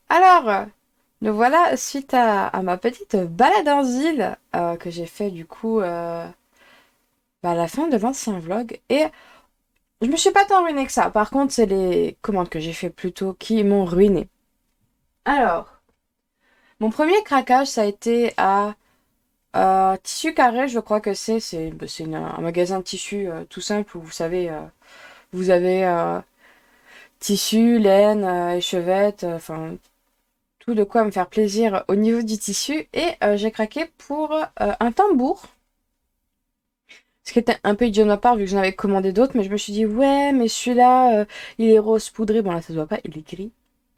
Alors, nous voilà suite à ma petite balade en ville que j'ai fait du coup à la fin de l'ancien vlog. Et je me suis pas tant ruiné que ça. Par contre, c'est les commandes que j'ai fait plus tôt qui m'ont ruiné. Alors, mon premier craquage, ça a été à Tissu Carré, je crois que c'est un magasin de tissus tout simple où vous savez, vous avez tissu, laine, échevette, enfin tout de quoi me faire plaisir au niveau du tissu. Et j'ai craqué pour un tambour. Ce qui était un peu idiot de ma part vu que j'en avais commandé d'autres, mais je me suis dit ouais, mais celui-là, il est rose poudré. Bon là ça se voit pas, il est gris.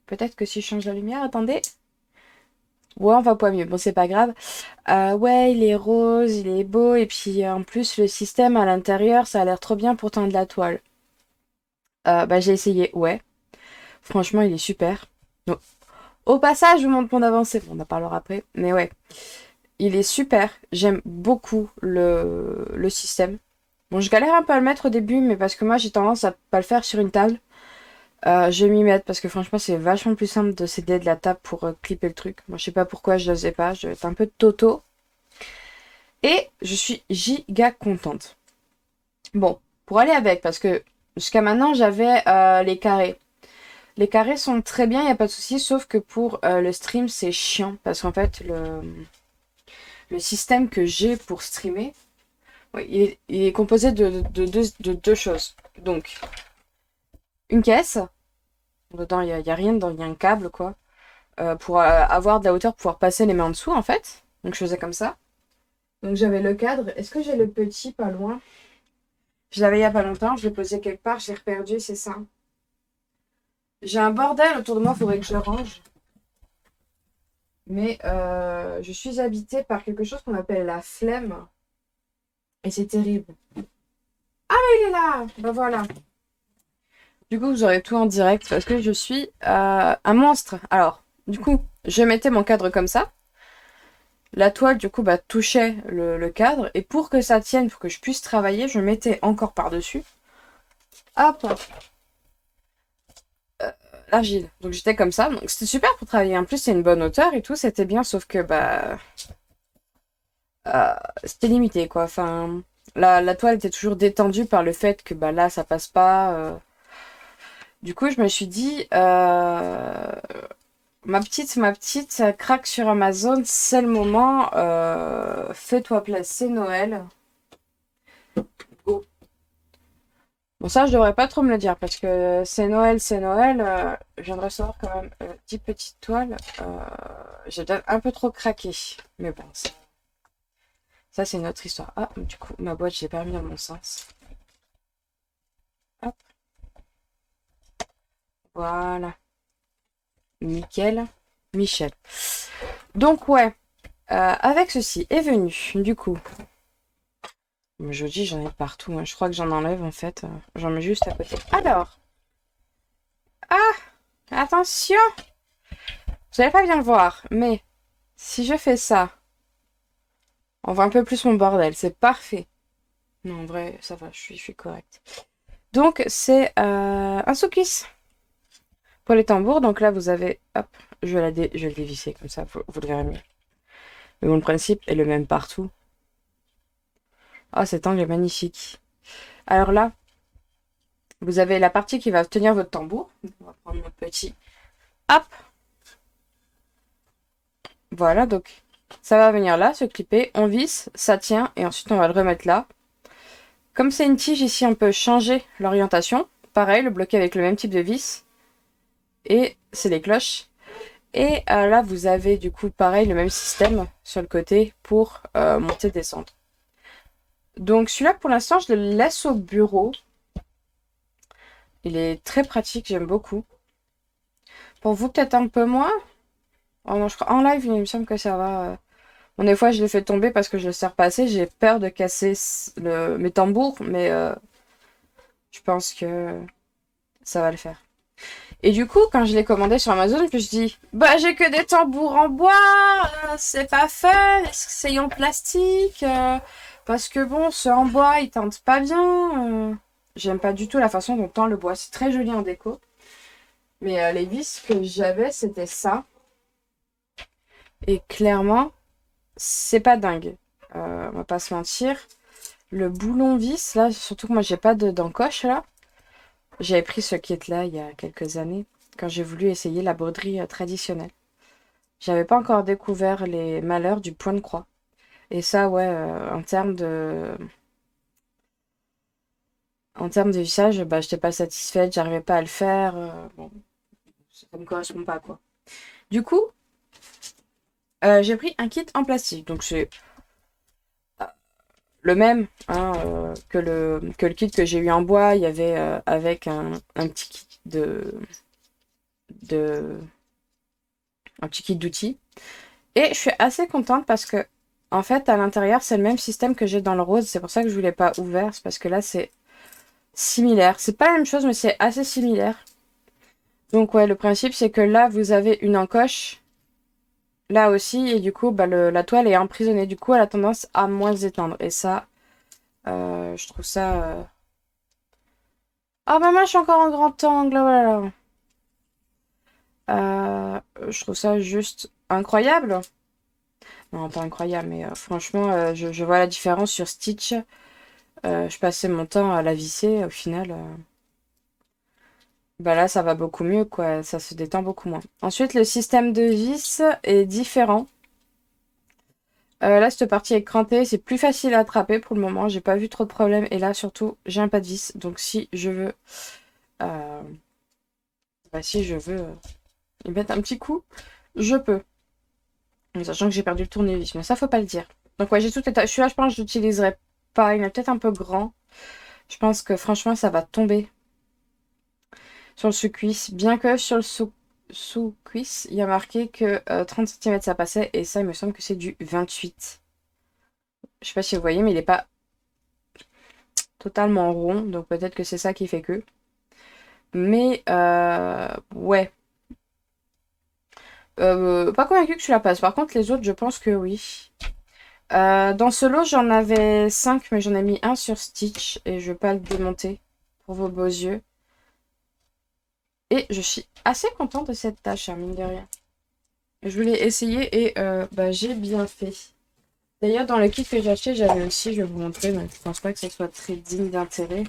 Peut-être que si je change la lumière, attendez. Ouais, on va pas mieux. Bon, c'est pas grave. Ouais, il est rose, il est beau, et puis en plus le système à l'intérieur, ça a l'air trop bien pour teindre de la toile. Bah j'ai essayé, ouais. Franchement, il est super. Donc, au passage, je vous montre mon avancée. Bon, on en parlera après, mais ouais. Il est super. J'aime beaucoup le système. Bon, je galère un peu à le mettre au début, mais parce que moi, j'ai tendance à pas le faire sur une table. Je vais m'y mettre parce que franchement, c'est vachement plus simple de s'aider de la table pour clipper le truc. Moi, je sais pas pourquoi je n'osais pas. Je vais être un peu de toto. Et je suis giga contente. Bon, pour aller avec, parce que jusqu'à maintenant, j'avais les carrés. Les carrés sont très bien, il n'y a pas de souci, sauf que pour le stream, c'est chiant. Parce qu'en fait, le système que j'ai pour streamer, oui, il est composé de deux choses. Donc, une caisse, dedans, il y a rien dedans, il y a un câble, quoi. Pour avoir de la hauteur, pour pouvoir passer les mains en dessous, en fait. Donc, je faisais comme ça. Donc, j'avais le cadre. Est-ce que j'ai le petit pas loin? Je l'avais il y a pas longtemps, je l'ai posé quelque part, je l'ai reperdu, c'est ça. J'ai un bordel autour de moi, il faudrait que je le range. Mais je suis habitée par quelque chose qu'on appelle la flemme. Et c'est terrible. Il est là. Ben voilà. Du coup, vous aurez tout en direct parce que je suis un monstre. Alors, du coup, je mettais mon cadre comme ça. La toile, du coup, bah, touchait le cadre. Et pour que ça tienne, pour que je puisse travailler, je mettais encore par-dessus. Hop, l'argile. Donc j'étais comme ça. Donc c'était super pour travailler. En plus, c'est une bonne hauteur et tout. C'était bien, sauf que bah c'était limité, quoi. Enfin, la toile était toujours détendue par le fait que bah là, ça passe pas. Du coup, je me suis dit, ma petite, ça craque sur Amazon, c'est le moment. Fais-toi plaisir, c'est Noël. Go. Bon, ça, je devrais pas trop me le dire parce que c'est Noël, c'est Noël. Je viens de recevoir quand même 10 petites toiles. J'ai peut-être un peu trop craqué. Mais bon, ça c'est une autre histoire. Ah, du coup, ma boîte, j'ai pas mis dans mon sens. Hop, voilà. Nickel. Michel. Donc, ouais. Avec ceci est venu, du coup. Je dis, j'en ai partout, hein. Je crois que j'en enlève en fait. J'en mets juste à côté. Alors. Ah, attention. Vous n'allez pas bien le voir, mais si je fais ça, on voit un peu plus mon bordel. C'est parfait. Non, en vrai, ça va, je suis correcte. Donc, c'est un sous-kiss pour les tambours. Donc là, vous avez... Hop, je vais le dévisser comme ça, vous le verrez mieux. Mais bon, le principe est le même partout. Ah, cet angle est magnifique. Alors là, vous avez la partie qui va tenir votre tambour. On va prendre notre petit. Hop, voilà, donc ça va venir là, se clipper. On visse, ça tient, et ensuite on va le remettre là. Comme c'est une tige, ici, on peut changer l'orientation. Pareil, le bloquer avec le même type de vis. Et c'est les cloches. Et là, vous avez du coup, pareil, le même système sur le côté pour monter et descendre. Donc celui-là, pour l'instant, je le laisse au bureau. Il est très pratique, j'aime beaucoup. Pour vous, peut-être un peu moins. Oh non, je crois en live, il me semble que ça va. Bon, des fois, je le fais tomber parce que je le sers pas assez. J'ai peur de casser mes tambours, mais je pense que ça va le faire. Et du coup, quand je l'ai commandé sur Amazon, je me suis dit, bah j'ai que des tambours en bois, c'est pas fun, essayons plastique, parce que bon, ceux en bois, ils tentent pas bien. J'aime pas du tout la façon dont tend le bois, c'est très joli en déco. Mais les vis que j'avais, c'était ça. Et clairement, c'est pas dingue. On va pas se mentir. Le boulon vis, là, surtout que moi, j'ai pas d'encoche, là. J'avais pris ce kit-là il y a quelques années, quand j'ai voulu essayer la broderie traditionnelle. J'avais pas encore découvert les malheurs du point de croix. Et ça, ouais, en termes de vissage, bah, j'étais pas satisfaite, j'arrivais pas à le faire. Bon, ça me correspond pas, quoi. Du coup, j'ai pris un kit en plastique. Donc, c'est le même hein, que le kit que j'ai eu en bois. Il y avait avec un petit kit de, un petit kit d'outils. Et je suis assez contente parce que, en fait, à l'intérieur, c'est le même système que j'ai dans le rose. C'est pour ça que je ne l'ai pas ouvert. C'est parce que là, c'est similaire. C'est pas la même chose, mais c'est assez similaire. Donc, ouais, le principe, c'est que là, vous avez une encoche. Là aussi. Et du coup, bah, la toile est emprisonnée. Du coup, elle a tendance à moins s'étendre. Et ça, je trouve ça... Ah, bah, moi, je suis encore en grand angle. Voilà. Je trouve ça juste incroyable. Non, pas incroyable, mais franchement, je vois la différence sur Stitch. Je passais mon temps à la visser, au final, bah là, ça va beaucoup mieux, quoi. Ça se détend beaucoup moins. Ensuite, le système de vis est différent. Là, cette partie est crantée, c'est plus facile à attraper pour le moment. J'ai pas vu trop de problèmes. Et là, surtout, j'ai un pas de vis. Donc, si je veux, euh, si je veux y mettre un petit coup, je peux. Sachant que j'ai perdu le tournevis, mais ça, faut pas le dire. Donc, ouais, j'ai tout état. Celui-là, je pense que je l'utiliserai pas. Il est peut-être un peu grand. Je pense que franchement, ça va tomber sur le sous-cuisse. Bien que sur le sous-cuisse, il y a marqué que 30 cm ça passait. Et ça, il me semble que c'est du 28. Je sais pas si vous voyez, mais il est pas totalement rond. Donc peut-être que c'est ça qui fait que. Mais ouais. Pas convaincu que je la passe. Par contre, les autres, je pense que oui. Dans ce lot, j'en avais 5, mais j'en ai mis un sur Stitch. Et je vais pas le démonter pour vos beaux yeux. Et je suis assez contente de cette tâche, hein, mine de rien. Je voulais essayer et bah, j'ai bien fait. D'ailleurs, dans le kit que j'ai acheté, j'avais aussi, je vais vous montrer, mais je pense pas que ce soit très digne d'intérêt.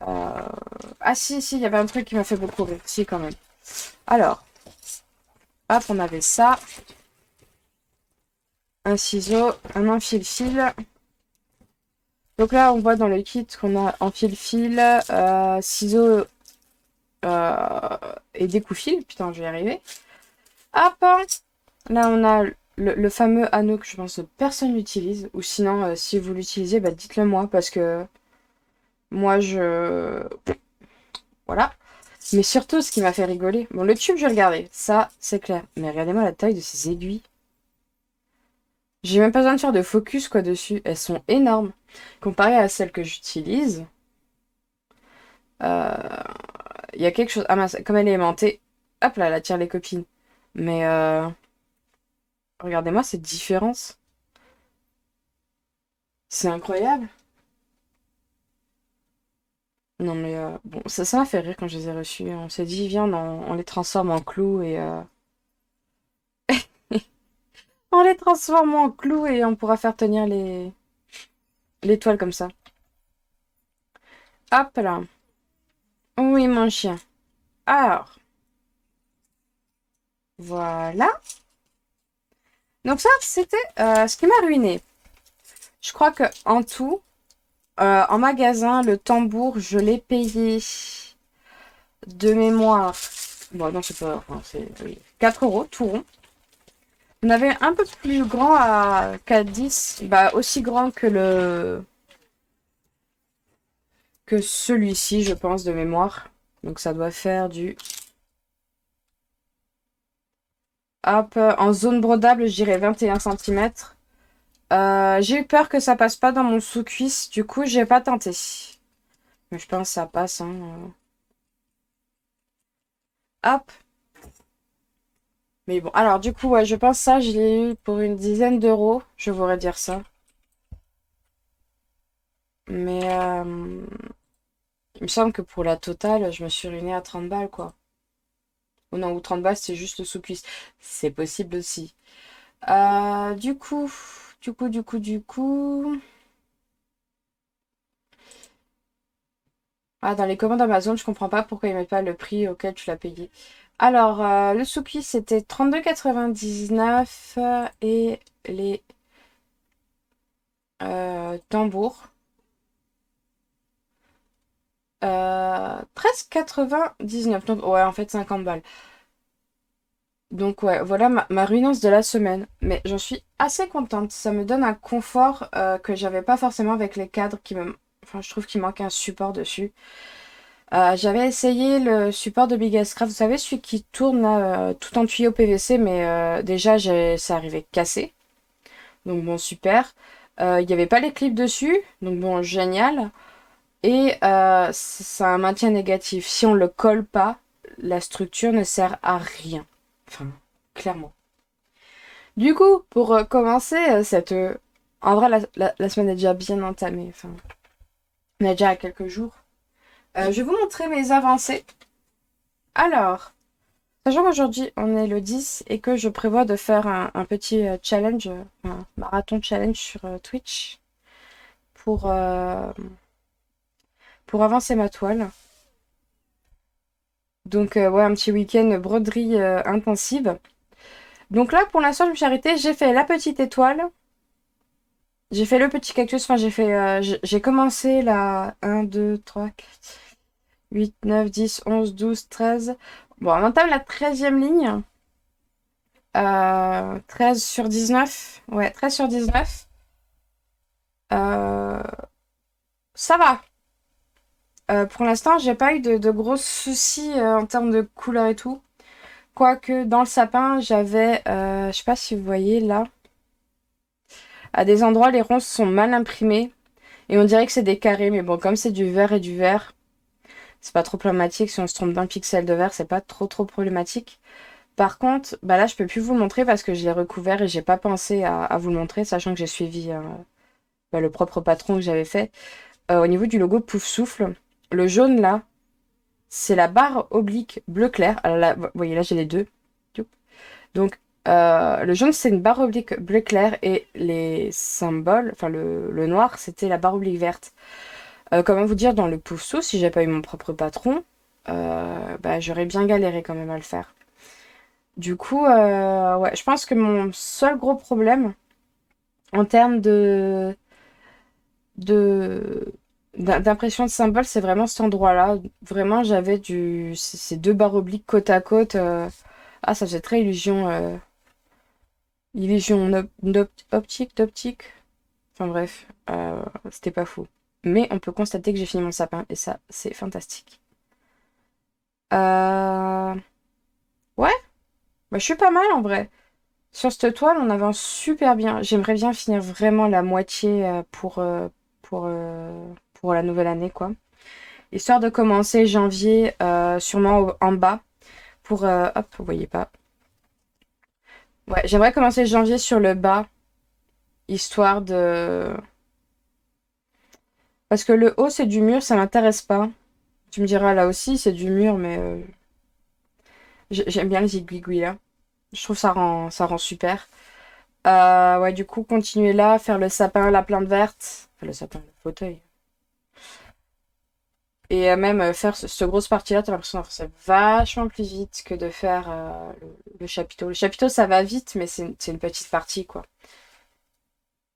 Ah si, si, il y avait un truc qui m'a fait beaucoup rire. Si, quand même. Alors, hop, on avait ça. Un ciseau, un enfile-fil. Donc là, on voit dans le kit qu'on a enfile-fil, ciseaux et découpe-fil. Putain, je vais y arriver. Hop, là, on a le fameux anneau que je pense que personne n'utilise. Ou sinon, si vous l'utilisez, bah, dites-le moi. Parce que moi, voilà. Mais surtout, ce qui m'a fait rigoler... Bon, le tube, je regardais. Ça, c'est clair. Mais regardez-moi la taille de ces aiguilles. J'ai même pas besoin de faire de focus, quoi, dessus. Elles sont énormes. Comparées à celles que j'utilise, il y a quelque chose... Ah mince, comme elle est aimantée, hop là, elle attire les copines. Mais regardez-moi cette différence. C'est incroyable. Non mais bon, ça m'a fait rire quand je les ai reçus. On s'est dit, viens, on les transforme en clous et... on les transforme en clous et on pourra faire tenir les toiles comme ça. Hop là. Oui, mon chien. Alors, voilà. Donc ça, c'était ce qui m'a ruiné. Je crois que en tout, en magasin, le tambour, je l'ai payé de mémoire. Bon, non, c'est pas... Enfin, c'est oui, 4 euros, tout rond. On avait un peu plus grand qu'à 10. Bah, aussi grand que que celui-ci, je pense, de mémoire. Donc ça doit faire du... Hop, en zone brodable, je dirais 21 cm. J'ai eu peur que ça passe pas dans mon sous-cuisse, du coup, j'ai pas tenté. Mais je pense que ça passe, hein. Hop. Mais bon, alors du coup, ouais, je pense ça, je l'ai eu pour une dizaine d'euros. Je voudrais dire ça. Mais Il me semble que pour la totale, je me suis ruinée à 30 balles, quoi. Ou non, ou 30 balles, c'est juste le sous-cuisse. C'est possible aussi. Du coup, du coup. Ah, dans les commandes Amazon, je comprends pas pourquoi ils mettent pas le prix auquel tu l'as payé. Alors, le sous-cuisse, c'était 32,99 et les tambours, 13,99. Donc, ouais, en fait, 50 balles. Donc ouais, voilà ma ruinance de la semaine. Mais j'en suis assez contente. Ça me donne un confort que j'avais pas forcément avec les cadres qui me... Enfin, je trouve qu'il manque un support dessus. J'avais essayé le support de Big Craft, vous savez, celui qui tourne là, tout en tuyau PVC, mais déjà, ça arrivait cassé. Donc bon, super. Il n'y avait pas les clips dessus, donc bon, génial. Et ça a un maintien négatif. Si on le colle pas, la structure ne sert à rien. Enfin, clairement. Du coup, pour commencer cette... en vrai, la semaine est déjà bien entamée. Enfin, on est déjà à quelques jours. Je vais vous montrer mes avancées. Alors, sachant qu'aujourd'hui on est le 10 et que je prévois de faire un petit challenge, un marathon challenge sur Twitch pour, euh, pour avancer ma toile. Donc, ouais, un petit week-end broderie intensive. Donc là, pour l'instant, je me suis arrêtée. J'ai fait la petite étoile. J'ai fait le petit cactus. Enfin, j'ai commencé la 1, 2, 3, 4, 8, 9, 10, 11, 12, 13. Bon, on entame la 13e ligne. 13 sur 19. Ouais, 13 sur 19. Euh, Ça va. Pour l'instant, j'ai pas eu de gros soucis en termes de couleur et tout. Quoique dans le sapin, j'avais, je sais pas si vous voyez là, à des endroits, les ronces sont mal imprimées. Et on dirait que c'est des carrés, mais bon, comme c'est du vert et du vert, c'est pas trop problématique. Si on se trompe d'un pixel de vert, c'est pas trop problématique. Par contre, bah là, je peux plus vous le montrer parce que je l'ai recouvert et j'ai pas pensé à vous le montrer, sachant que j'ai suivi bah, le propre patron que j'avais fait. Au niveau du logo Pouf Souffle, le jaune là, c'est la barre oblique bleu clair. Alors là, vous voyez, là, j'ai les deux. Donc, le jaune, c'est une barre oblique bleu clair et les symboles, enfin le noir, c'était la barre oblique verte. Comment vous dire, dans le Pouf Souffle, si j'ai pas eu mon propre patron, bah, j'aurais bien galéré quand même à le faire. Du coup, ouais, je pense que mon seul gros problème en termes de d'impression de symbole, c'est vraiment cet endroit-là. Vraiment, j'avais ces deux barres obliques côte à côte. Ah, ça faisait très illusion optique, d'optique. Enfin bref, c'était pas fou. Mais on peut constater que j'ai fini mon sapin et ça, c'est fantastique. Euh, Ouais, bah, je suis pas mal en vrai. Sur cette toile, on avance super bien. J'aimerais bien finir vraiment la moitié pour la nouvelle année, quoi. Histoire de commencer janvier sûrement en bas pour... hop, vous voyez pas. Ouais, j'aimerais commencer janvier sur le bas, histoire de... Parce que le haut, c'est du mur, ça m'intéresse pas. Tu me diras, là aussi, c'est du mur, mais j'aime bien les aiguilles là. Je trouve ça rend super. Ouais, du coup, continuer là, faire le sapin, la plante verte. Enfin, le sapin, le fauteuil. Et même faire cette grosse partie-là, t'as l'impression d'avoir ça vachement plus vite que de faire le chapiteau. Le chapiteau, ça va vite, mais c'est une petite partie, quoi.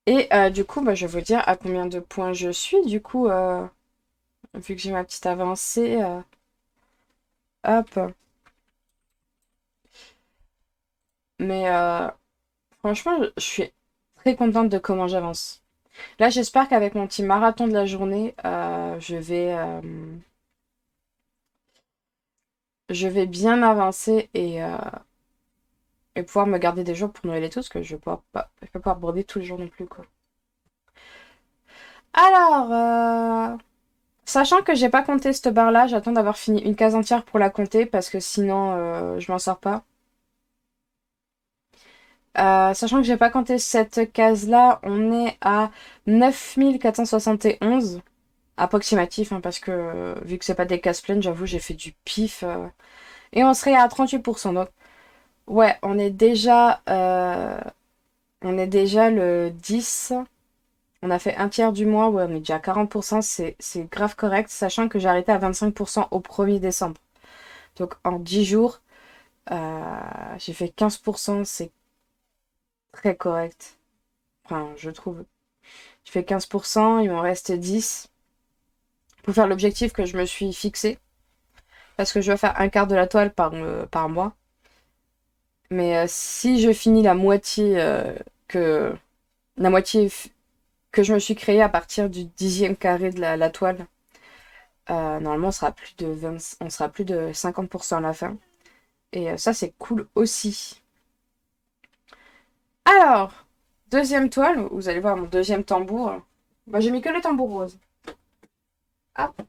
Et du coup, bah, je vais vous dire à combien de points je suis. Du coup, vu que j'ai ma petite avancée, hop. Mais franchement, je suis très contente de comment j'avance. Là, j'espère qu'avec mon petit marathon de la journée, je vais bien avancer et pouvoir me garder des jours pour Noël et tout, parce que je vais pas pouvoir broder tous les jours non plus, quoi. Alors, sachant que j'ai pas compté cette barre-là, j'attends d'avoir fini une case entière pour la compter, parce que sinon, je m'en sors pas. Sachant que j'ai pas compté cette case-là, on est à 9471. approximatif, hein, parce que vu que c'est pas des cases pleines, j'avoue, j'ai fait du pif. Et on serait à 38%. Donc, ouais, on est déjà le 10. On a fait un tiers du mois, ouais, on est déjà à 40%, c'est grave correct, sachant que j'ai arrêté à 25% au 1er décembre. Donc en 10 jours, j'ai fait 15%, c'est très correct. Enfin, je trouve. J'ai fait 15%, il m'en reste 10 pour faire l'objectif que je me suis fixé. Parce que je veux faire un quart de la toile par mois. Mais si je finis que, la moitié que je me suis créée à partir du 10e carré de la toile, normalement on sera plus de 50% à la fin. Et ça, c'est cool aussi. Alors, deuxième toile, vous allez voir mon deuxième tambour. Bah, j'ai mis que le tambour rose. Hop,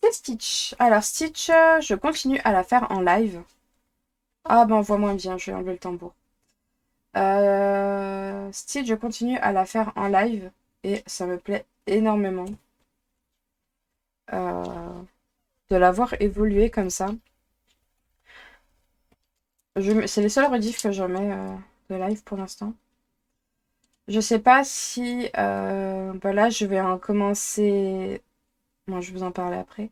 c'est Stitch. Alors, Stitch, je continue à la faire en live. Ah, ben, on voit moins bien, je vais enlever le tambour. Stitch, je continue à la faire en live. Et ça me plaît énormément euh, de la voir évoluer comme ça. C'est les seuls rediffs que je mets de live pour l'instant. Je sais pas si... bah là, je vais en commencer... Bon, je vais vous en parler après.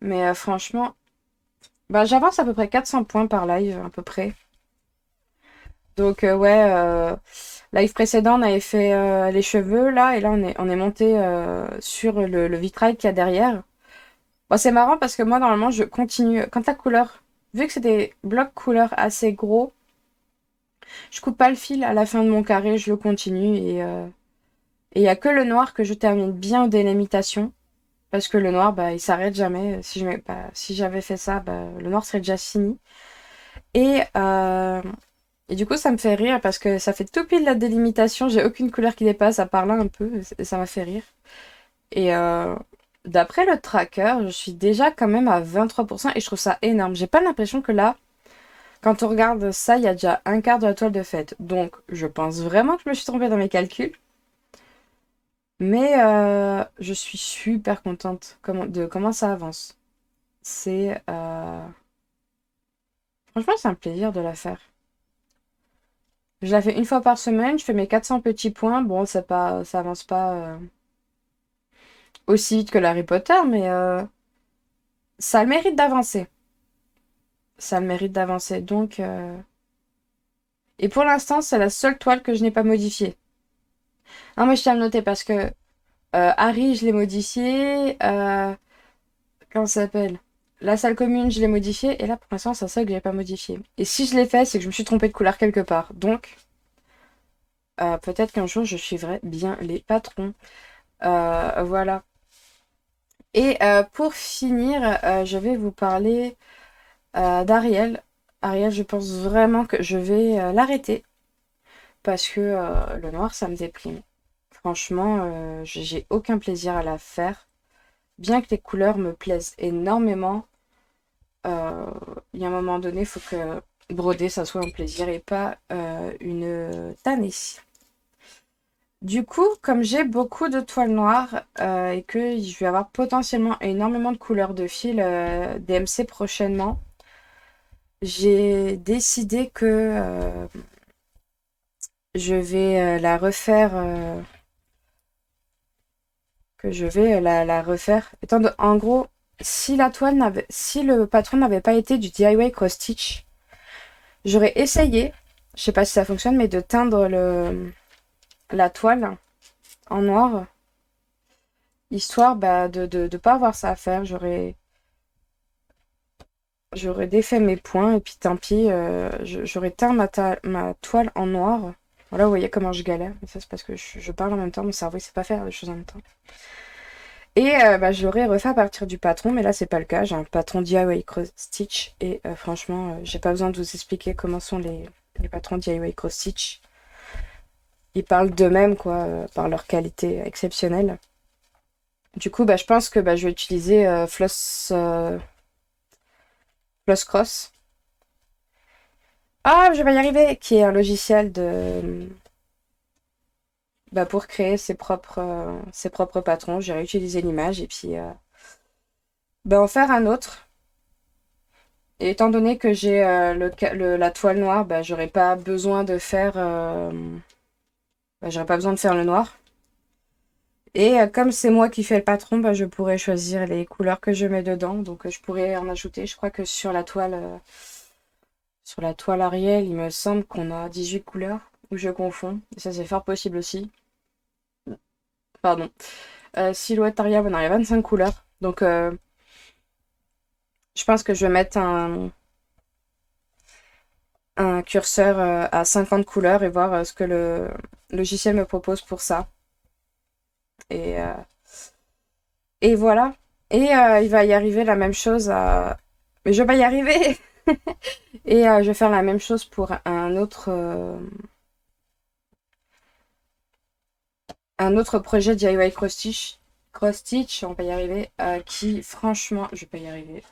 Mais franchement, bah, j'avance à peu près 400 points par live, à peu près. Donc, ouais, live précédent, on avait fait les cheveux, là. Et là, on est monté sur le vitrail qu'il y a derrière. Bon, c'est marrant parce que moi, normalement, je continue... Quand la couleur... Vu que c'est des blocs couleurs assez gros, je coupe pas le fil à la fin de mon carré, je le continue. Et il y a que le noir que je termine bien aux délimitations. Parce que le noir, bah, il s'arrête jamais. Si j'avais fait ça, bah, le noir serait déjà fini. Et, euh, et du coup, ça me fait rire parce que ça fait tout pile la délimitation. J'ai aucune couleur qui dépasse, à part là un peu. Et ça m'a fait rire. Et d'après le tracker, je suis déjà quand même à 23%. Et je trouve ça énorme. J'ai pas l'impression que là, quand on regarde ça, il y a déjà un quart de la toile de faite. Donc, je pense vraiment que je me suis trompée dans mes calculs. Mais je suis super contente de comment ça avance. C'est... Franchement, c'est un plaisir de la faire. Je la fais une fois par semaine, je fais mes 400 petits points. Bon, ça avance pas aussi vite que l'Harry Potter, mais ça a le mérite d'avancer. Ça a le mérite d'avancer. Donc... Et pour l'instant, c'est la seule toile que je n'ai pas modifiée. Ah, moi, je tiens à le noter parce que Harry, je l'ai modifié. Comment ça s'appelle? La salle commune, je l'ai modifiée. Et là, pour l'instant, c'est ça que j'ai pas modifié. Et si je l'ai fait, c'est que je me suis trompée de couleur quelque part. Donc, peut-être qu'un jour, je suivrai bien les patrons. Voilà. Et pour finir, je vais vous parler d'Ariel. Ariel, je pense vraiment que je vais l'arrêter. Parce que le noir, ça me déprime. Franchement, j'ai aucun plaisir à la faire. Bien que les couleurs me plaisent énormément, il y a un moment donné, il faut que broder, ça soit un plaisir et pas une tannée. Du coup, comme j'ai beaucoup de toiles noires et que je vais avoir potentiellement énormément de couleurs de fil DMC prochainement, j'ai décidé que je vais la refaire. Que je vais la refaire. En gros, si le patron n'avait pas été du DIY Cross Stitch, j'aurais essayé, je sais pas si ça fonctionne, mais de teindre la toile en noir, histoire bah, de pas avoir ça à faire. J'aurais défait mes points et puis tant pis, j'aurais teint ma toile en noir. Voilà, vous voyez comment je galère. Mais ça, c'est parce que je parle en même temps, mon cerveau il sait pas faire les choses en même temps. Et bah, je l'aurais refait à partir du patron, mais là c'est pas le cas. J'ai un patron DIY Cross Stitch et franchement, j'ai pas besoin de vous expliquer comment sont les patrons DIY Cross Stitch. Ils parlent d'eux-mêmes, quoi, par leur qualité exceptionnelle. Du coup, bah, je pense que bah, je vais utiliser Floss Cross. Ah, je vais y arriver, qui est un logiciel bah, pour créer ses propres patrons. J'ai réutilisé l'image et puis bah, en faire un autre. Et étant donné que j'ai la toile noire, bah, j'aurais pas besoin de faire bah, j'aurais pas besoin de faire le noir. Et comme c'est moi qui fais le patron, bah, je pourrais choisir les couleurs que je mets dedans. Donc je pourrais en ajouter. Je crois que sur la toile Ariel, il me semble qu'on a 18 couleurs. Ou je confonds. Et ça c'est fort possible aussi. Pardon. Silhouette Ariel, on arrive à 25 couleurs. Donc je pense que je vais mettre un curseur à 50 couleurs et voir ce que le logiciel me propose pour ça. Et, euh, et voilà. Et il va y arriver la même chose à... Mais je vais pas y arriver. Et je vais faire la même chose pour un autre projet DIY Cross-Stitch. Cross-Stitch, on va y arriver. Qui, franchement, je vais pas y arriver.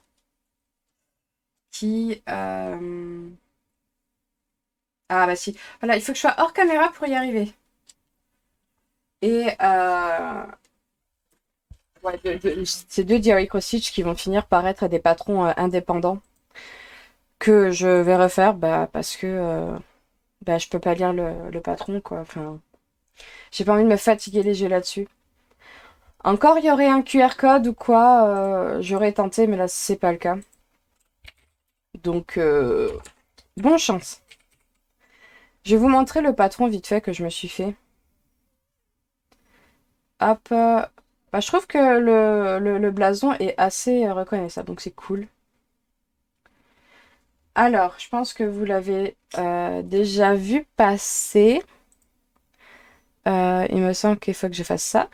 Qui... Ah bah si. Voilà, il faut que je sois hors caméra pour y arriver. Et ouais, ces deux DIY Cross-Stitch qui vont finir par être des patrons indépendants que je vais refaire bah, parce que bah, je peux pas lire le patron quoi. Enfin, j'ai pas envie de me fatiguer les yeux là-dessus. Encore, il y aurait un QR code ou quoi, j'aurais tenté, mais là, c'est pas le cas. Donc, bonne chance. Je vais vous montrer le patron vite fait que je me suis fait. Hop. Bah, je trouve que le blason est assez reconnaissable, donc c'est cool. Alors, je pense que vous l'avez déjà vu passer. Il me semble qu'il faut que je fasse ça.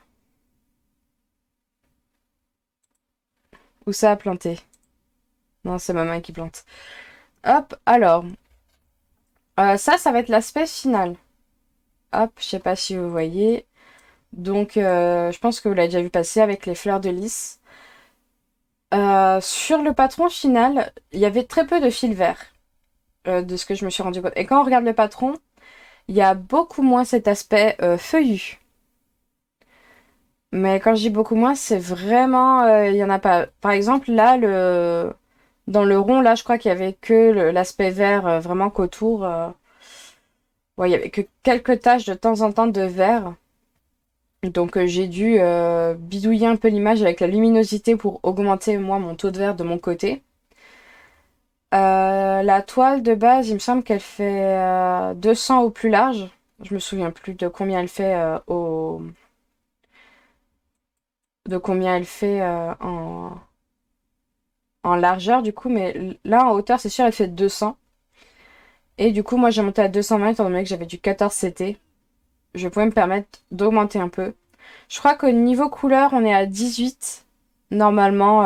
Ou ça a planté. Non, c'est ma main qui plante. Hop, alors. Ça va être l'aspect final. Hop, je sais pas si vous voyez. Donc, je pense que vous l'avez déjà vu passer avec les fleurs de lys. Sur le patron final, il y avait très peu de fils verts, de ce que je me suis rendu compte. Et quand on regarde le patron, il y a beaucoup moins cet aspect feuillu. Mais quand je dis beaucoup moins, c'est vraiment, il y en a pas. Par exemple, là, dans le rond, là, je crois qu'il y avait que l'aspect vert vraiment qu'autour. Ouais, il y avait que quelques taches de temps en temps de vert. Donc j'ai dû bidouiller un peu l'image avec la luminosité pour augmenter moi mon taux de vert de mon côté. La toile de base, il me semble qu'elle fait 200 au plus large. Je me souviens plus de combien elle fait de combien elle fait en largeur du coup, mais là en hauteur c'est sûr elle fait 200. Et du coup moi j'ai monté à 220 étant donné que j'avais du 14 CT. Je pouvais me permettre d'augmenter un peu. Je crois qu'au niveau couleur on est à 18. Normalement,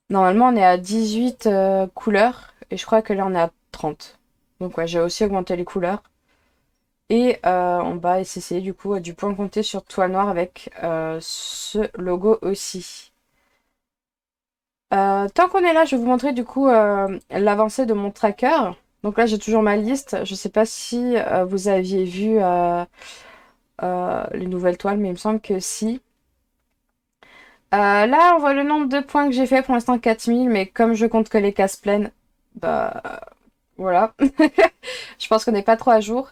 Normalement, on est à 18 couleurs et je crois que là, on est à 30. Donc ouais, j'ai aussi augmenté les couleurs. Et on va essayer du coup du point compté sur toile noire avec ce logo aussi. Tant qu'on est là, je vais vous montrer du coup l'avancée de mon tracker. Donc là, j'ai toujours ma liste. Je sais pas si vous aviez vu les nouvelles toiles, mais il me semble que si. Là, on voit le nombre de points que j'ai fait pour l'instant 4000, mais comme je compte que les cases pleines, bah voilà. Je pense qu'on n'est pas trop à jour.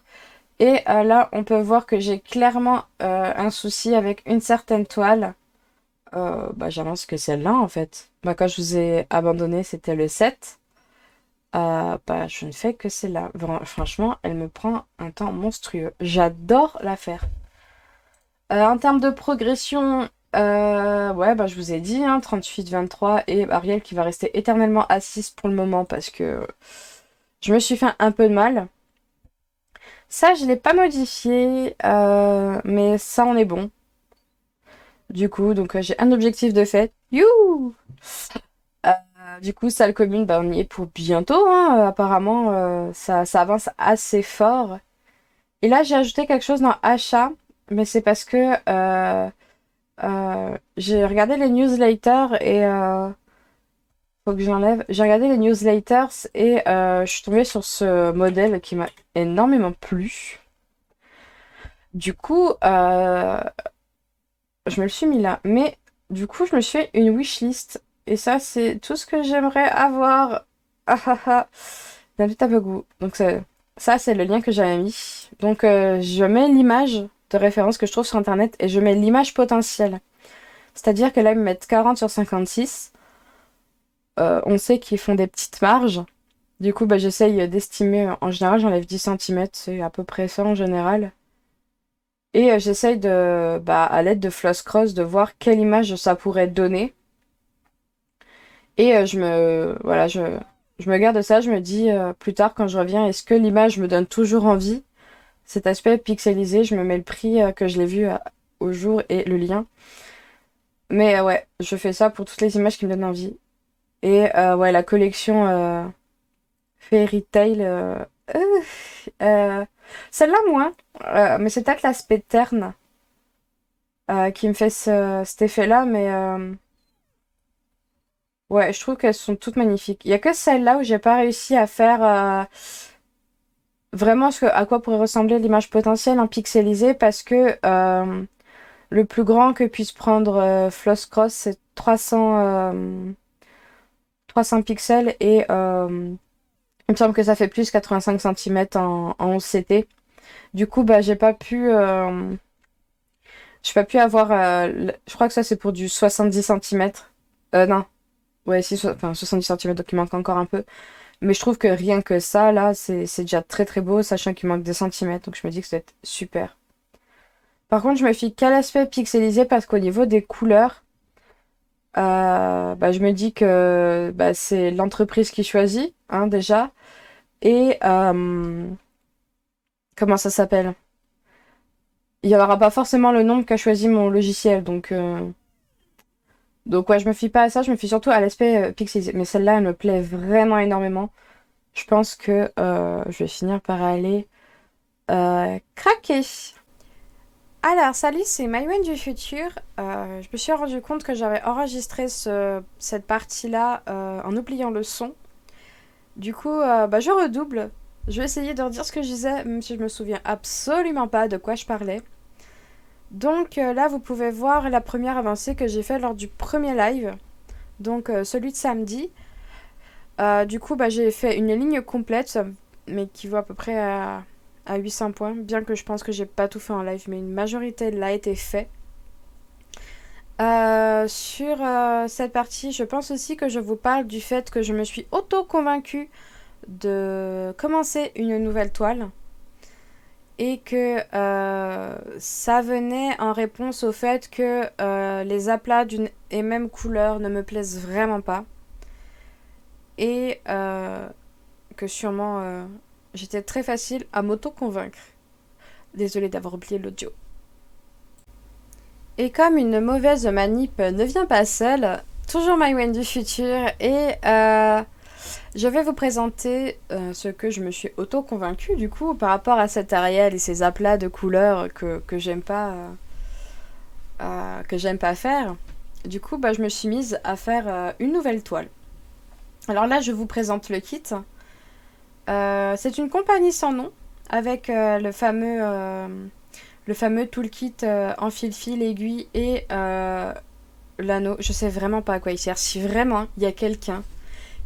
Et là, on peut voir que j'ai clairement un souci avec une certaine toile. Bah, j'avance que celle-là en fait. Bah, quand je vous ai abandonné, c'était le 7. Bah, je ne fais que celle-là. Franchement, elle me prend un temps monstrueux. J'adore la faire. En termes de progression, ouais, bah, je vous ai dit, hein, 38-23 et Ariel qui va rester éternellement à 6 pour le moment parce que je me suis fait un peu de mal. Ça, je l'ai pas modifié, mais ça, on est bon. Du coup, donc j'ai un objectif de fait. Youhou! Du coup, salle commune, bah, on y est pour bientôt, hein. Apparemment, ça avance assez fort. Et là, j'ai ajouté quelque chose dans achat, mais c'est parce que j'ai regardé les newsletters et faut que j'enlève. J'ai regardé les newsletters et je suis tombée sur ce modèle qui m'a énormément plu. Du coup, je me le suis mis là. Mais du coup, je me suis fait une wishlist. Et ça, c'est tout ce que j'aimerais avoir. Ah ah ah. D'un tout à peu goût. Donc ça, c'est le lien que j'avais mis. Donc je mets l'image de référence que je trouve sur internet et je mets l'image potentielle. C'est-à-dire que là, ils me mettent 40 sur 56. On sait qu'ils font des petites marges. Du coup, bah, j'essaye d'estimer. En général, j'enlève 10 centimètres. C'est à peu près ça en général. Et j'essaye de, bah, à l'aide de Floss Cross, de voir quelle image ça pourrait donner. Et voilà, je me garde ça. Je me dis plus tard quand je reviens, est-ce que l'image me donne toujours envie? Cet aspect pixelisé, je me mets le prix que je l'ai vu au jour et le lien. Mais ouais, je fais ça pour toutes les images qui me donnent envie. Et ouais, la collection Fairy Tail, euh, euh, celle-là moins. Mais c'est peut-être l'aspect terne qui me fait cet effet-là. Mais ouais, je trouve qu'elles sont toutes magnifiques. Il y a que celle-là où j'ai pas réussi à faire vraiment à quoi pourrait ressembler l'image potentielle en pixelisé parce que le plus grand que puisse prendre Floss Cross, c'est 300 pixels et il me semble que ça fait plus 85 cm en 11 CT. Du coup, bah, j'ai pas pu avoir, je crois que ça c'est pour du 70 cm. Non, ouais, si, enfin 70 cm, donc il manque encore un peu. Mais je trouve que rien que ça, là, c'est déjà très très beau, sachant qu'il manque des centimètres, donc je me dis que c'est super. Par contre, je me fie qu'à l'aspect pixelisé parce qu'au niveau des couleurs, bah, je me dis que bah, c'est l'entreprise qui choisit, hein, déjà. Et comment ça s'appelle? Il n'y aura pas forcément le nombre qu'a choisi mon logiciel, donc ouais, je me fie pas à ça, je me fie surtout à l'aspect pixelisé. Mais celle-là, elle me plaît vraiment énormément. Je pense que je vais finir par aller craquer. Alors, salut, c'est Maïwen du futur. Je me suis rendu compte que j'avais enregistré cette partie-là en oubliant le son. Du coup, bah, je redouble. Je vais essayer de redire ce que je disais, même si je me souviens absolument pas de quoi je parlais. Donc là, vous pouvez voir la première avancée que j'ai faite lors du premier live, donc celui de samedi. Du coup, bah, j'ai fait une ligne complète, mais qui vaut à peu près à 800 points, bien que je pense que j'ai pas tout fait en live, mais une majorité l'a été fait. Sur cette partie, je pense aussi que je vous parle du fait que je me suis auto-convaincue de commencer une nouvelle toile et que ça venait en réponse au fait que les aplats d'une et même couleur ne me plaisent vraiment pas et que sûrement j'étais très facile à m'auto-convaincre. Désolée d'avoir oublié l'audio. Et comme une mauvaise manip ne vient pas seule, toujours Mywen du futur et je vais vous présenter ce que je me suis auto-convaincue du coup par rapport à cet Ariel et ces aplats de couleurs que j'aime pas faire. Du coup, bah, je me suis mise à faire une nouvelle toile. Alors là, je vous présente le kit. C'est une compagnie sans nom avec le fameux toolkit en fil-fil, aiguille et l'anneau. Je sais vraiment pas à quoi il sert. Si vraiment il y a quelqu'un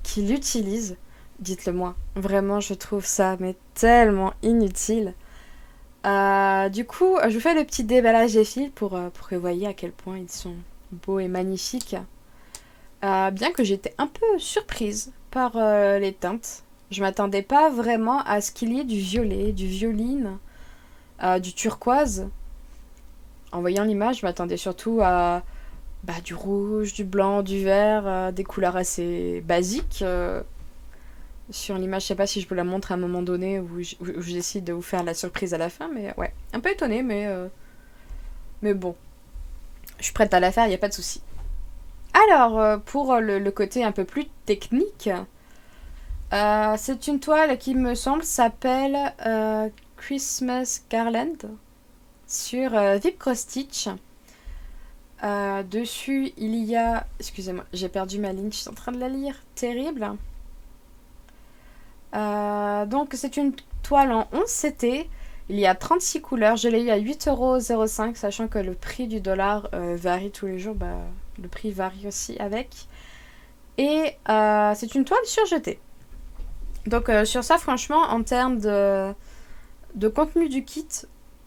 qui l'utilise, dites-le moi. Vraiment, je trouve ça mais tellement inutile. Du coup, je vous fais le petit déballage des fils pour que vous voyez à quel point ils sont beaux et magnifiques. Bien que j'étais un peu surprise par les teintes. Je m'attendais pas vraiment à ce qu'il y ait du violet, du violine, du turquoise. En voyant l'image, je m'attendais surtout à bah, du rouge, du blanc, du vert, des couleurs assez basiques. Sur l'image, je sais pas si je vous la montre à un moment donné où je décide de vous faire la surprise à la fin, mais ouais, un peu étonnée, mais bon, je suis prête à la faire, il y a pas de souci. Alors, pour le côté un peu plus technique, c'est une toile qui me semble s'appelle Christmas Garland sur Vip Cross Stitch. Dessus, il y a... Excusez-moi, j'ai perdu ma ligne, je suis en train de la lire. Terrible. Donc, c'est une toile en 11 CT Il y a 36 couleurs. Je l'ai eu à 8,05 €, sachant que le prix du dollar varie tous les jours. Bah, le prix varie aussi avec. Et c'est une toile surjetée. Donc sur ça, franchement, en termes de contenu du kit,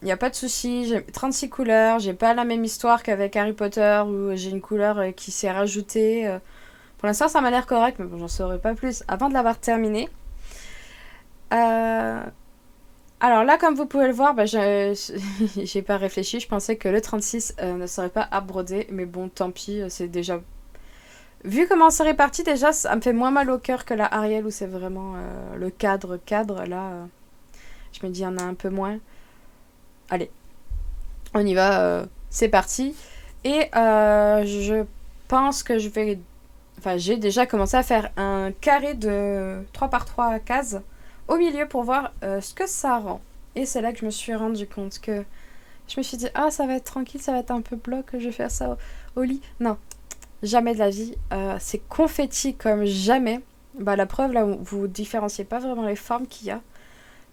il n'y a pas de souci. J'ai 36 couleurs. J'ai pas la même histoire qu'avec Harry Potter où j'ai une couleur qui s'est rajoutée. Pour l'instant, ça m'a l'air correct, mais bon, j'en saurai pas plus avant de l'avoir terminé. Alors là, comme vous pouvez le voir, bah, j'ai pas réfléchi. Je pensais que le 36 ne serait pas à broder. Mais bon, tant pis, c'est déjà... Vu comment c'est réparti, déjà, ça me fait moins mal au cœur que la Ariel où c'est vraiment le cadre. Là, je me dis, il y en a un peu moins. Allez, on y va. C'est parti. Et je pense que je vais... Enfin, j'ai déjà commencé à faire un carré de 3 par 3 cases au milieu pour voir ce que ça rend. Et c'est là que je me suis rendu compte que je me suis dit, ah, ça va être tranquille, ça va être un peu bloc, je vais faire ça au lit. Non, jamais de la vie. C'est confetti comme jamais. Bah, la preuve, là, vous différenciez pas vraiment les formes qu'il y a.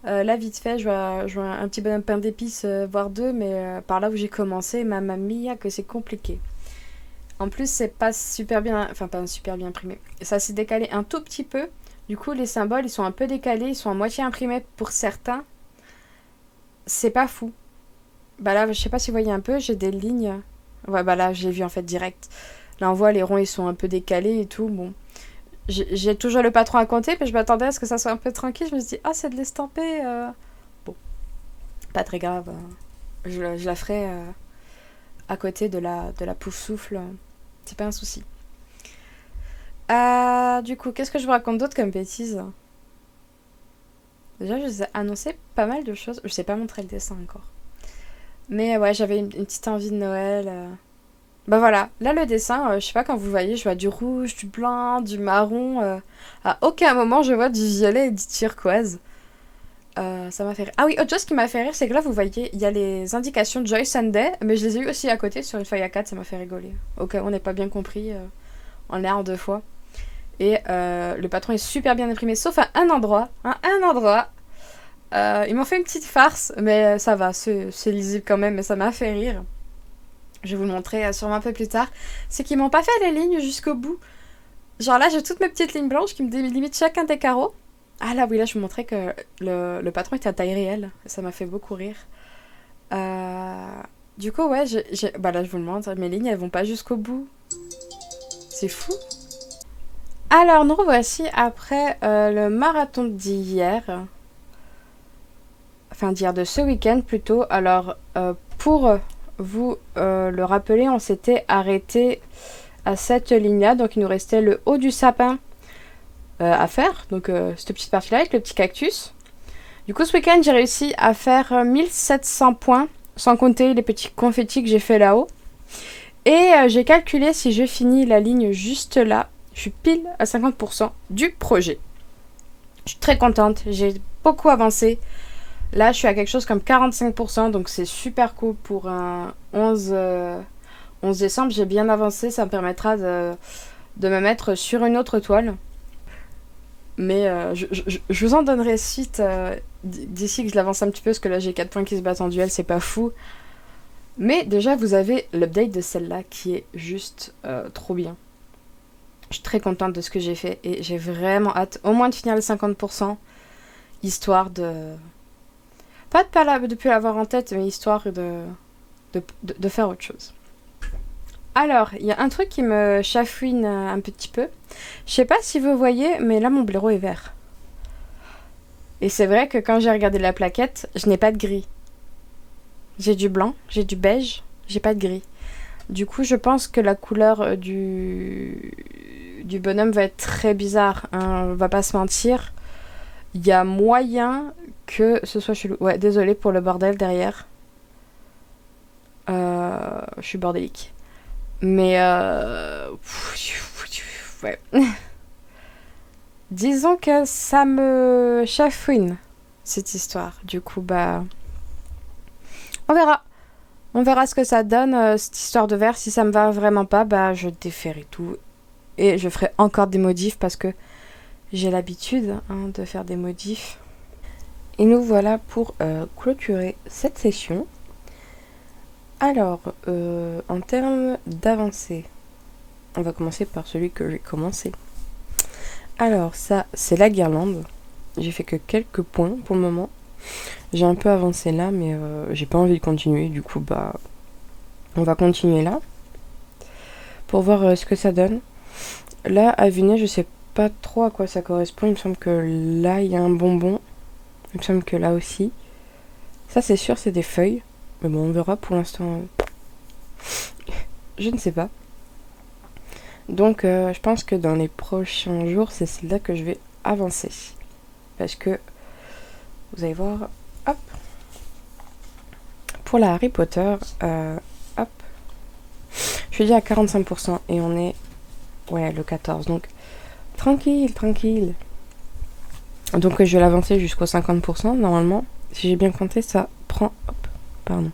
Là, vite fait, je vois un petit bonhomme pain d'épices, voire deux, mais par là où j'ai commencé, mamma mia, que c'est compliqué. En plus, c'est pas super bien, enfin pas super bien imprimé. Ça s'est décalé un tout petit peu. Du coup, les symboles, ils sont un peu décalés, ils sont à moitié imprimés pour certains. C'est pas fou. Bah là, je sais pas si vous voyez un peu, j'ai des lignes. Ouais, bah là, je l'ai vu en fait direct. Là, on voit les ronds, ils sont un peu décalés et tout. Bon, j'ai toujours le patron à compter, mais je m'attendais à ce que ça soit un peu tranquille. Je me suis dit, ah, c'est de l'estamper. Bon, pas très grave. Je la ferai à côté de la pouf souffle. C'est pas un souci. Du coup, qu'est-ce que je vous raconte d'autre comme bêtises? Déjà, je vous ai annoncé pas mal de choses. Je sais pas montrer le dessin encore. Mais ouais, j'avais une petite envie de Noël. Bah voilà, là le dessin, je sais pas quand vous voyez, je vois du rouge, du blanc, du marron. À aucun moment je vois du violet et du turquoise. Ça m'a fait rire. Ah oui, autre chose qui m'a fait rire, c'est que là vous voyez, il y a les indications Joy Sunday, mais je les ai eu aussi à côté sur une feuille A4, ça m'a fait rigoler. Ok, on n'est pas bien compris, on l'a en deux fois. Et le patron est super bien imprimé, sauf à un endroit. Un endroit. Ils m'ont fait une petite farce, mais ça va, c'est lisible quand même, mais ça m'a fait rire. Je vais vous le montrer sûrement un peu plus tard. C'est qu'ils m'ont pas fait les lignes jusqu'au bout. Genre là, j'ai toutes mes petites lignes blanches qui me délimitent chacun des carreaux. Ah là, oui, là, je vous montrais que le patron était à taille réelle. Ça m'a fait beaucoup rire. Du coup, ouais, bah là, je vous le montre. Mes lignes, elles vont pas jusqu'au bout. C'est fou. Alors, nous revoici après le marathon d'hier. Enfin, d'hier, de ce week-end plutôt. Alors, pour vous le rappeler, on s'était arrêté à cette ligne-là. Donc, il nous restait le haut du sapin à faire. Donc, cette petite partie-là avec le petit cactus. Du coup, ce week-end, j'ai réussi à faire 1700 points, sans compter les petits confettis que j'ai fait là-haut. Et j'ai calculé si je finis la ligne juste là. Je suis pile à 50% du projet. Je suis très contente. J'ai beaucoup avancé. Là, je suis à quelque chose comme 45%, donc c'est super cool pour un 11 décembre. J'ai bien avancé, ça me permettra de me mettre sur une autre toile. Mais je vous en donnerai suite d'ici que je l'avance un petit peu, parce que là, j'ai 4 points qui se battent en duel, c'est pas fou. Mais déjà, vous avez l'update de celle-là qui est juste trop bien. Je suis très contente de ce que j'ai fait et j'ai vraiment hâte au moins de finir les 50%, histoire de... Pas de plus l'avoir en tête, mais histoire de faire autre chose. Alors, il y a un truc qui me chafouine un petit peu. Je sais pas si vous voyez, mais là, mon blaireau est vert. Et c'est vrai que quand j'ai regardé la plaquette, je n'ai pas de gris. J'ai du blanc, j'ai du beige, j'ai pas de gris. Du coup, je pense que la couleur du bonhomme va être très bizarre. Hein, on va pas se mentir. Il y a moyen que ce soit chelou. Ouais, désolé pour le bordel derrière. Je suis bordélique. Mais ouais. Disons que ça me chafouine, cette histoire. Du coup, bah... On verra. On verra ce que ça donne, cette histoire de vert. Si ça me va vraiment pas, bah je déférerai tout. Et je ferai encore des modifs parce que j'ai l'habitude de faire des modifs. Et nous voilà pour clôturer cette session. Alors, en termes d'avancée, on va commencer par celui que j'ai commencé. Alors ça, c'est la guirlande. J'ai fait que quelques points pour le moment. J'ai un peu avancé là, mais j'ai pas envie de continuer. Du coup, bah, on va continuer là. Pour voir ce que ça donne. Là, à vue nez, je sais pas trop à quoi ça correspond. Il me semble que là, il y a un bonbon. Il me semble que là aussi. Ça, c'est sûr, c'est des feuilles. Mais bon, on verra pour l'instant. Je ne sais pas. Donc, je pense que dans les prochains jours, c'est celle-là que je vais avancer. Parce que, vous allez voir, hop. Pour la Harry Potter, hop. Je suis déjà à 45% et on est, ouais, le 14. Donc, tranquille, tranquille. Donc, je vais l'avancer jusqu'au 50%, normalement. Si j'ai bien compté, ça prend, hop, pardon.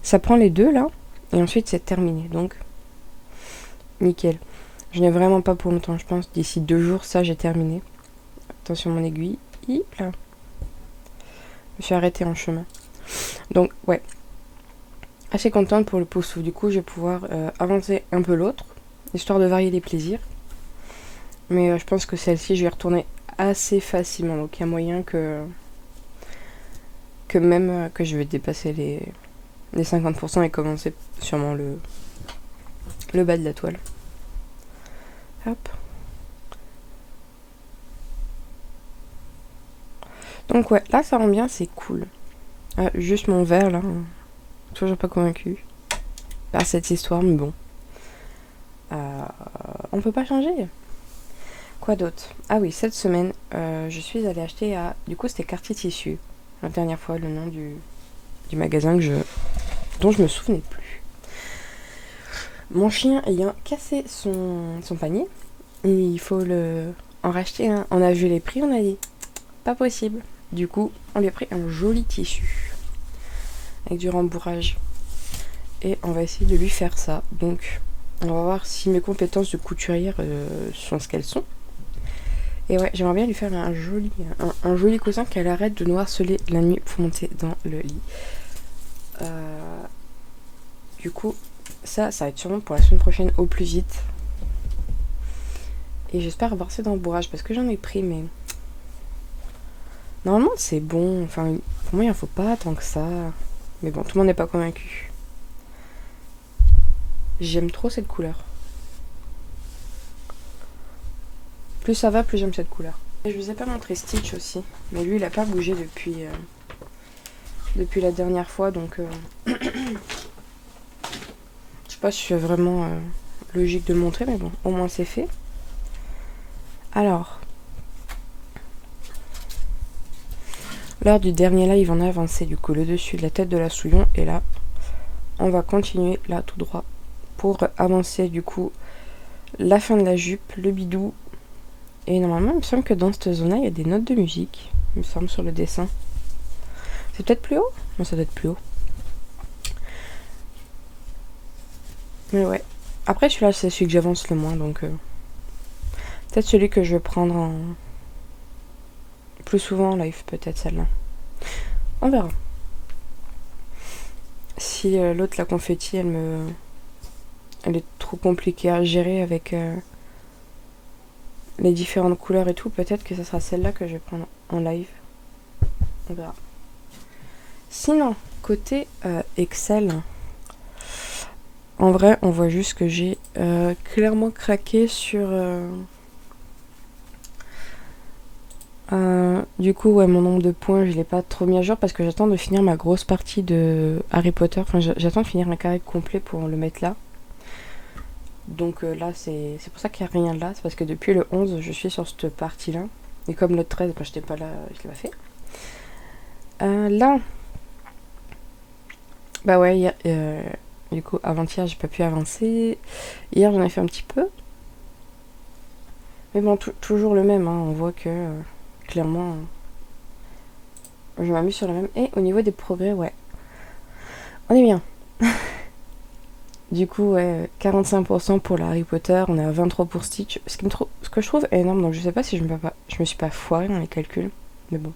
Ça prend les deux, là. Et ensuite, c'est terminé. Donc, nickel. Je n'ai vraiment pas pour longtemps, je pense. D'ici 2 jours, ça, j'ai terminé. Attention, mon aiguille. Hip là. Je me suis arrêtée en chemin. Donc, ouais. Assez contente pour le pouce. Du coup, je vais pouvoir avancer un peu l'autre, histoire de varier les plaisirs. Mais je pense que celle-ci, je vais retourner assez facilement. Donc, il y a moyen que même que je vais dépasser les 50% et commencer sûrement le bas de la toile. Hop. Donc ouais, là ça rend bien, c'est cool. Juste mon verre là, toujours pas convaincu par cette histoire, mais bon. On peut pas changer. Quoi d'autre? Ah oui, cette semaine, je suis allée acheter à... Du coup, c'était Quartier Tissu. La dernière fois, le nom du magasin dont je me souvenais plus. Mon chien ayant cassé son panier, il faut en racheter un. On a vu les prix, on a dit, pas possible. Du coup, on lui a pris un joli tissu avec du rembourrage. Et on va essayer de lui faire ça. Donc, on va voir si mes compétences de couturière sont ce qu'elles sont. Et ouais, j'aimerais bien lui faire un joli coussin qu'elle arrête de nous harceler la nuit pour monter dans le lit. Du coup, ça va être sûrement pour la semaine prochaine au plus vite. Et j'espère avoir assez d'embourrage parce que j'en ai pris, mais... Normalement, c'est bon. Enfin, pour moi, il en faut pas tant que ça. Mais bon, tout le monde n'est pas convaincu. J'aime trop cette couleur. Plus ça va, plus j'aime cette couleur. Et je vous ai pas montré Stitch aussi. Mais lui, il a pas bougé depuis la dernière fois, donc... je sais pas si c'est vraiment logique de le montrer, mais bon, au moins c'est fait. Alors... Lors du dernier live, on a avancé du coup le dessus de la tête de la Souillon. Et là, on va continuer là tout droit pour avancer du coup la fin de la jupe, le bidou. Et normalement, il me semble que dans cette zone-là, il y a des notes de musique. Il me semble sur le dessin. C'est peut-être plus haut? Non, ça doit être plus haut. Mais ouais. Après, celui-là, c'est celui que j'avance le moins. Donc, peut-être celui que je vais prendre plus souvent en live. Peut-être celle-là. On verra. Si l'autre, la confetti, elle est trop compliquée à gérer avec les différentes couleurs et tout, peut-être que ça sera celle-là que je vais prendre en live. On verra. Sinon, côté Excel, en vrai, on voit juste que j'ai clairement craqué sur... du coup, ouais, mon nombre de points, je l'ai pas trop mis à jour parce que j'attends de finir ma grosse partie de Harry Potter. Enfin, j'attends de finir un carré complet pour le mettre là. Donc là, c'est pour ça qu'il n'y a rien là. C'est parce que depuis le 11, je suis sur cette partie-là. Et comme le 13, bah, j'étais pas là, je l'ai pas fait. Là, bah ouais, hier, du coup, avant-hier, j'ai pas pu avancer. Hier, j'en ai fait un petit peu. Mais bon, toujours le même, hein. On voit que, clairement, je m'amuse sur le même. Et au niveau des progrès, ouais, on est bien. Du coup, ouais, 45% pour la Harry Potter, on est à 23 pour Stitch. Ce que je trouve énorme, donc je sais pas si je me suis pas foirée dans les calculs. Mais bon.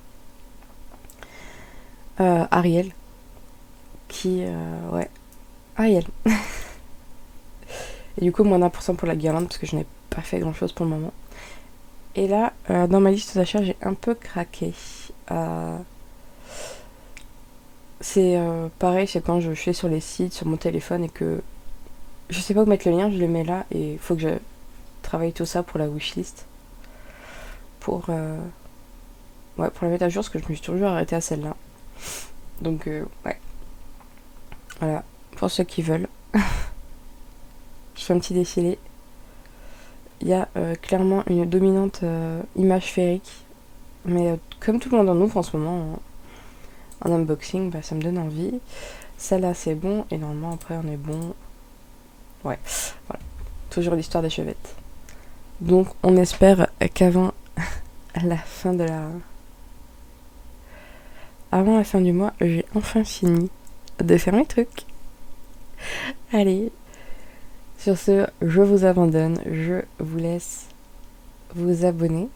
Ariel. Ouais, Ariel. Et du coup, moins d'1% pour la guirlande, parce que je n'ai pas fait grand chose pour le moment. Et là, dans ma liste d'achat, j'ai un peu craqué. C'est pareil, c'est quand je suis sur les sites, sur mon téléphone et que je sais pas où mettre le lien, je le mets là et il faut que je travaille tout ça pour la wishlist. Ouais, pour la mettre à jour, parce que je me suis toujours arrêtée à celle-là. Donc, ouais. Voilà, pour ceux qui veulent. Je fais un petit défilé. Il y a clairement une dominante image féerique. Mais comme tout le monde en ouvre en ce moment en unboxing, bah, ça me donne envie. Celle-là, c'est bon. Et normalement, après, on est bon. Ouais, voilà. Toujours l'histoire des chevettes. Donc, on espère qu'avant la fin de la... Avant la fin du mois, j'ai enfin fini de faire mes trucs. Allez, sur ce, je vous abandonne. Je vous laisse vous abonner,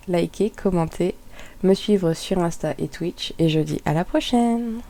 liker, commenter, me suivre sur Insta et Twitch. Et je dis à la prochaine!